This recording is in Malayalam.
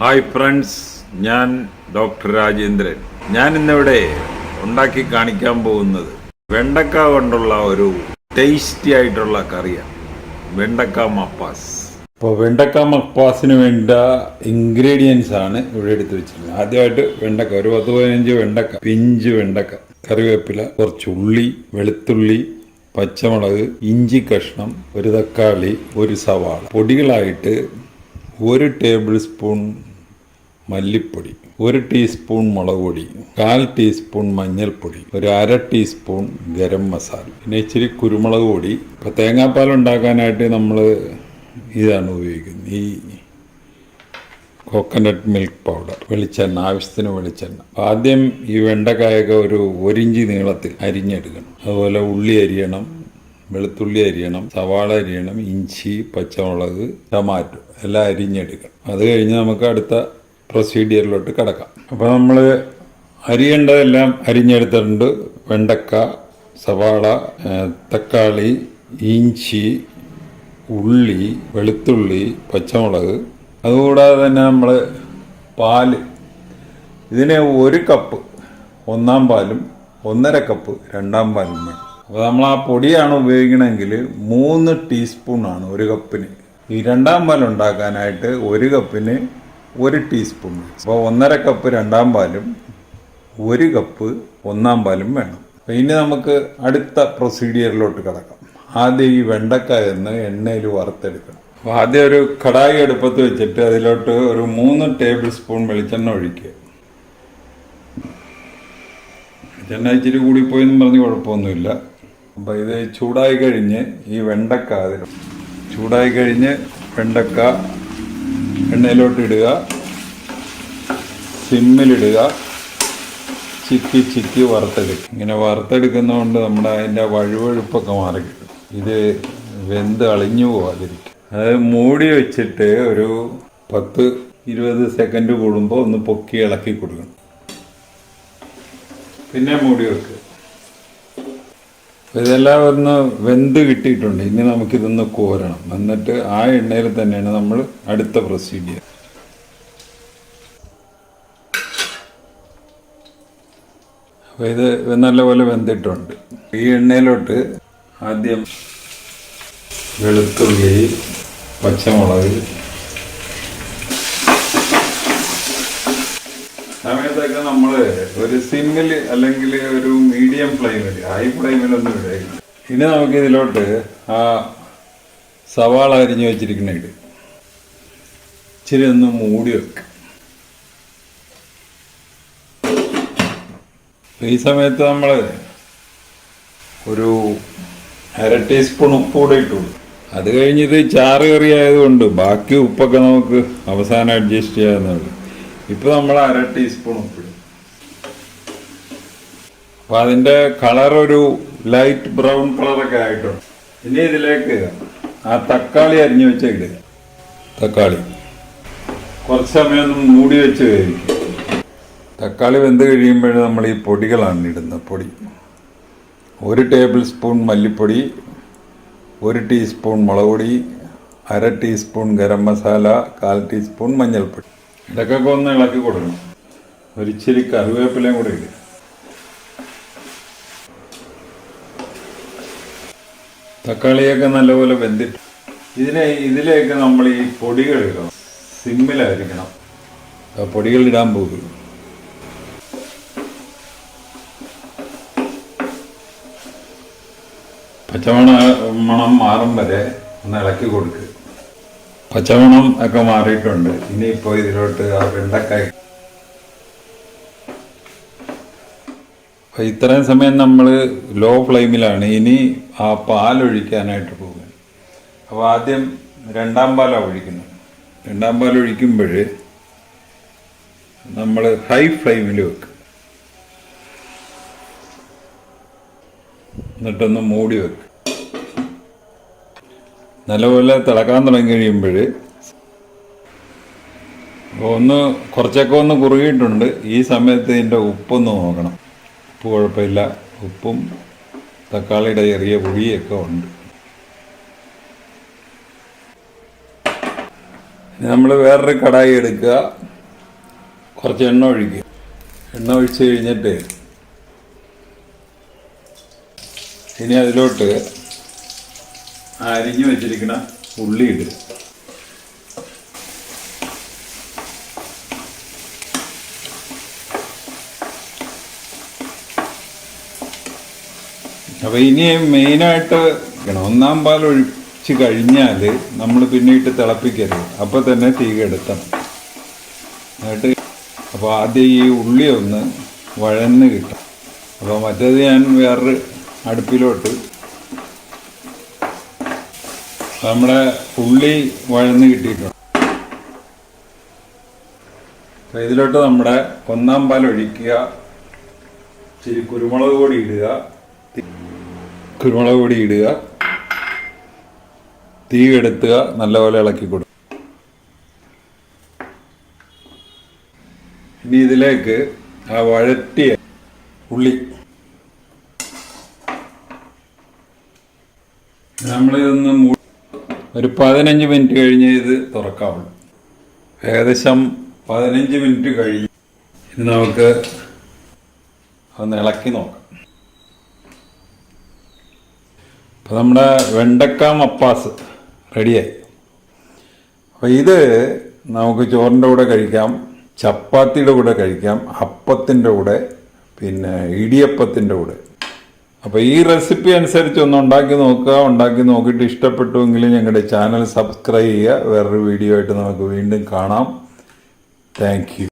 ഹായ് ഫ്രണ്ട്സ്, ഞാൻ ഡോക്ടർ രാജേന്ദ്രൻ. ഞാൻ ഇന്നിവിടെ ഉണ്ടാക്കി കാണിക്കാൻ പോകുന്നത് വെണ്ടക്ക കൊണ്ടുള്ള ഒരു ടേസ്റ്റി ആയിട്ടുള്ള കറിയാണ്, വെണ്ടക്ക മപ്പാസ്. അപ്പോൾ വെണ്ടക്ക മപ്പാസിന് വേണ്ട ഇൻഗ്രീഡിയൻസ് ആണ് ഇവിടെ എടുത്ത് വെച്ചിരിക്കുന്നത്. ആദ്യമായിട്ട് വെണ്ടക്ക, ഒരു 10-15 വെണ്ടക്ക, പിഞ്ച് വെണ്ടക്ക, കറിവേപ്പില, കുറച്ച് ഉള്ളി, വെളുത്തുള്ളി, പച്ചമുളക്, ഇഞ്ചി കഷ്ണം, ഒരു തക്കാളി, ഒരു സവാള. പൊടികളായിട്ട് 1 ടേബിൾ സ്പൂൺ മല്ലിപ്പൊടി, 1 ടീസ്പൂൺ മുളക് പൊടി, 1/4 ടീസ്പൂൺ മഞ്ഞൾപ്പൊടി, ഒരു 1/2 ടീസ്പൂൺ ഗരം മസാല, പിന്നെ ഇച്ചിരി കുരുമുളക് പൊടി. ഇപ്പോൾ തേങ്ങാപ്പാൽ ഉണ്ടാക്കാനായിട്ട് നമ്മൾ ഇതാണ് ഉപയോഗിക്കുന്നത്, ഈ കോക്കനട്ട് മിൽക്ക് പൗഡർ. വെളിച്ചെണ്ണ, ആവശ്യത്തിന് വെളിച്ചെണ്ണ. ആദ്യം ഈ വെണ്ടക്കായൊക്കെ ഒരു 1 ഇഞ്ച് നീളത്തിൽ അരിഞ്ഞെടുക്കണം. അതുപോലെ ഉള്ളി അരിയണം, വെളുത്തുള്ളി അരിയണം, സവാള അരിയണം, ഇഞ്ചി, പച്ചമുളക്, ടൊമാറ്റോ എല്ലാം അരിഞ്ഞെടുക്കണം. അത് കഴിഞ്ഞ് നമുക്ക് അടുത്ത പ്രൊസീഡിയറിലോട്ട് കിടക്കാം. അപ്പോൾ നമ്മൾ അരിയേണ്ടതെല്ലാം അരിഞ്ഞെടുത്തിട്ടുണ്ട്. വെണ്ടക്ക, സവാള, തക്കാളി, ഇഞ്ചി, ഉള്ളി, വെളുത്തുള്ളി, പച്ചമുളക്. അതുകൂടാതെ തന്നെ നമ്മൾ പാല്, ഇതിന് 1 കപ്പ് ഒന്നാം പാലും 1.5 കപ്പ് രണ്ടാം പാലും വേണം. അപ്പോൾ നമ്മൾ ആ പൊടിയാണ് ഉപയോഗിക്കണമെങ്കിൽ 3 ടീസ്പൂണാണ് 1 കപ്പിന്. ഈ രണ്ടാം പാൽ ഉണ്ടാക്കാനായിട്ട് 1 കപ്പിന് 1 ടീസ്പൂൺ. അപ്പോൾ 1.5 കപ്പ് രണ്ടാം പാലും 1 കപ്പ് ഒന്നാം പാലും വേണം. അപ്പോൾ ഇനി നമുക്ക് അടുത്ത പ്രൊസീഡിയറിലോട്ട് കിടക്കാം. ആദ്യം ഈ വെണ്ടക്കായ എണ്ണയിൽ വറുത്തെടുക്കണം. അപ്പോൾ ആദ്യം ഒരു കടായി അടുപ്പത്ത് വെച്ചിട്ട് അതിലോട്ട് ഒരു 3 ടേബിൾ സ്പൂൺ വെളിച്ചെണ്ണ ഒഴിക്കുക. വെളിച്ചെണ്ണ ഇച്ചിരി കൂടിപ്പോയെന്നും പറഞ്ഞ് കുഴപ്പമൊന്നുമില്ല. അപ്പോൾ ഇത് ചൂടായി കഴിഞ്ഞ് ഈ വെണ്ടക്ക ചൂടായി കഴിഞ്ഞ് വെണ്ടക്ക എണ്ണയിലോട്ട് ഇടുക, സിമ്മിലിടുക, ചിക്കി വറുത്തെടുക്കുക. ഇങ്ങനെ വറുത്തെടുക്കുന്നതുകൊണ്ട് നമ്മുടെ അതിൻ്റെ വഴുവഴുപ്പൊക്കെ മാറി കിട്ടും. ഇത് വെന്ത് അളിഞ്ഞു പോകാതിരിക്കും. അത് മൂടി വെച്ചിട്ട് ഒരു 10-20 സെക്കൻഡ് കൂടുമ്പോൾ ഒന്ന് പൊക്കി ഇളക്കി കൊടുക്കണം. പിന്നെ മൂടി വെക്കുക. ഇതെല്ലാം ഒന്ന് വെന്ത് കിട്ടിയിട്ടുണ്ട്. ഇനി നമുക്കിതൊന്ന് കോരണം. എന്നിട്ട് ആ എണ്ണയിൽ തന്നെയാണ് നമ്മൾ അടുത്ത പ്രൊസീജിയർ. അപ്പോൾ ഇത് നല്ലപോലെ വെന്തിട്ടുണ്ട്. ഈ എണ്ണയിലോട്ട് ആദ്യം വെളുത്തുള്ളി, പച്ചമുളക്, സമയത്തൊക്കെ നമ്മൾ ഒരു സിമ്മിൽ അല്ലെങ്കിൽ ഒരു മീഡിയം ഫ്ലെയിമിൽ, ഹൈ ഫ്ലെയിമിലൊന്നും ഇടയില്ല. ഇനി നമുക്കിതിലോട്ട് ആ സവാള അരിഞ്ഞു വെച്ചിരിക്കുന്ന ഇച്ചിരി ഒന്ന് മൂടി വെക്കുക. ഈ സമയത്ത് നമ്മൾ ഒരു 1/2 ടീസ്പൂൺ ഉപ്പ് കൂടെ ഇട്ടു. അത് കഴിഞ്ഞിത് ചാറ് കറി ആയതുകൊണ്ട് ബാക്കി ഉപ്പൊക്കെ നമുക്ക് അവസാനം അഡ്ജസ്റ്റ് ചെയ്യാവുന്നതാണ്. ഇപ്പോൾ നമ്മൾ 1/2 ടീസ്പൂൺ ഉപ്പിടും. അപ്പോൾ അതിൻ്റെ കളർ ഒരു ലൈറ്റ് ബ്രൗൺ കളറൊക്കെ ആയിട്ടുണ്ട്. ഇനി ഇതിലേക്ക് ആ തക്കാളി അരിഞ്ഞു വെച്ച് ഇടുക. തക്കാളി കുറച്ച് സമയം ഒന്ന് മൂടി വെച്ച് വേവിക്കും. തക്കാളി വെന്ത് കഴിയുമ്പോൾ നമ്മൾ ഈ പൊടികളാണ് ഇടുന്നത്. പൊടി 1 ടേബിൾ സ്പൂൺ മല്ലിപ്പൊടി, 1 ടീസ്പൂൺ മുളക് പൊടി, 1/2 ടീസ്പൂൺ ഗരം മസാല, 1/4 ടീസ്പൂൺ മഞ്ഞൾപ്പൊടി. ഇതൊക്കെ ഒന്ന് ഇളക്കി കൊടുക്കണം. ഒരിച്ചിരി കറിവേപ്പിലയും കൂടെ ഇടുക. തക്കാളിയൊക്കെ നല്ലപോലെ വെന്തിട്ട് ഇതിലേക്ക് നമ്മൾ ഈ പൊടികൾ ഇടണം. സിമ്മിലായിരിക്കണം പൊടികൾ ഇടാൻ പോകുക. പച്ചമണം മാറും വരെ ഒന്ന് ഇളക്കി കൊടുക്കുക. പച്ചമണം ഒക്കെ മാറിയിട്ടുണ്ട്. ഇനിയിപ്പോൾ ഇതിലോട്ട് ആ വെണ്ടക്കായ. ഇത്രയും സമയം നമ്മൾ ലോ ഫ്ലെയിമിലാണ്. ഇനി ആ പാലൊഴിക്കാനായിട്ട് പോകുക. അപ്പോൾ ആദ്യം രണ്ടാം പാലാണ് ഒഴിക്കുന്നത്. രണ്ടാം പാൽ ഒഴിക്കുമ്പോൾ നമ്മൾ ഹൈ ഫ്ലെയിമിൽ വെക്കുക. എന്നിട്ടൊന്ന് മൂടി വെക്കുക. നല്ലപോലെ തിളക്കാൻ തുടങ്ങി കഴിയുമ്പോൾ കുറച്ചൊക്കെ ഒന്ന് കുറുകിയിട്ടുണ്ട്. ഈ സമയത്ത് ഇതിൻ്റെ ഉപ്പൊന്ന് നോക്കണം. ഉപ്പ് കുഴപ്പമില്ല. ഉപ്പും തക്കാളിയുടെ ചെറിയ പുളിയൊക്കെ ഉണ്ട്. നമ്മൾ വേറൊരു കടായി എടുക്കുക. കുറച്ച് എണ്ണ ഒഴിക്കുക. എണ്ണ ഒഴിച്ച് കഴിഞ്ഞിട്ട് ഇനി അതിലോട്ട് അരിഞ്ഞു വെച്ചിരിക്കുന്ന ഉള്ളി ഇടുക. അപ്പോൾ ഇനി മെയിനായിട്ട് ഒന്നാം പാൽ ഒഴിച്ച് കഴിഞ്ഞാൽ നമ്മൾ പിന്നീട്ട് തിളപ്പിക്കരുത്, അപ്പോൾ തന്നെ തീ കെടുത്തണം. എന്നിട്ട് അപ്പോൾ ആദ്യം ഈ ഉള്ളി ഒന്ന് വഴന്ന് കിട്ടും. അപ്പോൾ മറ്റേത് ഞാൻ വേറൊരു അടുപ്പിലോട്ട് നമ്മുടെ ഉള്ളി വഴന്ന് കിട്ടിയിട്ടുണ്ട്. അപ്പോൾ ഇതിലോട്ട് നമ്മുടെ ഒന്നാം പാൽ ഒഴിക്കുക, ഇച്ചിരി കുരുമുളക് പൊടി ഇടുക, തീ കെടുത്തുക, നല്ലപോലെ ഇളക്കി കൊടുക്കുക. ഇനി ഇതിലേക്ക് ആ വഴറ്റിയ ഉള്ളി നമ്മളിതൊന്ന് ഒരു 15 മിനിറ്റ് കഴിഞ്ഞ് ഇത് തുറക്കാവുള്ളൂ. ഏകദേശം 15 മിനിറ്റ് കഴിഞ്ഞ് ഇനി നമുക്ക് ഒന്ന് ഇളക്കി നോക്കാം. അപ്പോൾ നമ്മുടെ വെണ്ടക്ക മപ്പാസ് റെഡിയായി. അപ്പോൾ ഇത് നമുക്ക് ചോറിൻ്റെ കൂടെ കഴിക്കാം, ചപ്പാത്തിയുടെ കൂടെ കഴിക്കാം, അപ്പത്തിൻ്റെ കൂടെ, പിന്നെ ഇടിയപ്പത്തിൻ്റെ കൂടെ. അപ്പോൾ ഈ റെസിപ്പി അനുസരിച്ച് ഒന്ന് ഉണ്ടാക്കി നോക്കുക. ഉണ്ടാക്കി നോക്കിയിട്ട് ഇഷ്ടപ്പെട്ടുവെങ്കിൽ ഞങ്ങളുടെ ചാനൽ സബ്സ്ക്രൈബ് ചെയ്യുക. വേറൊരു വീഡിയോ ആയിട്ട് നമുക്ക് വീണ്ടും കാണാം. Thank you.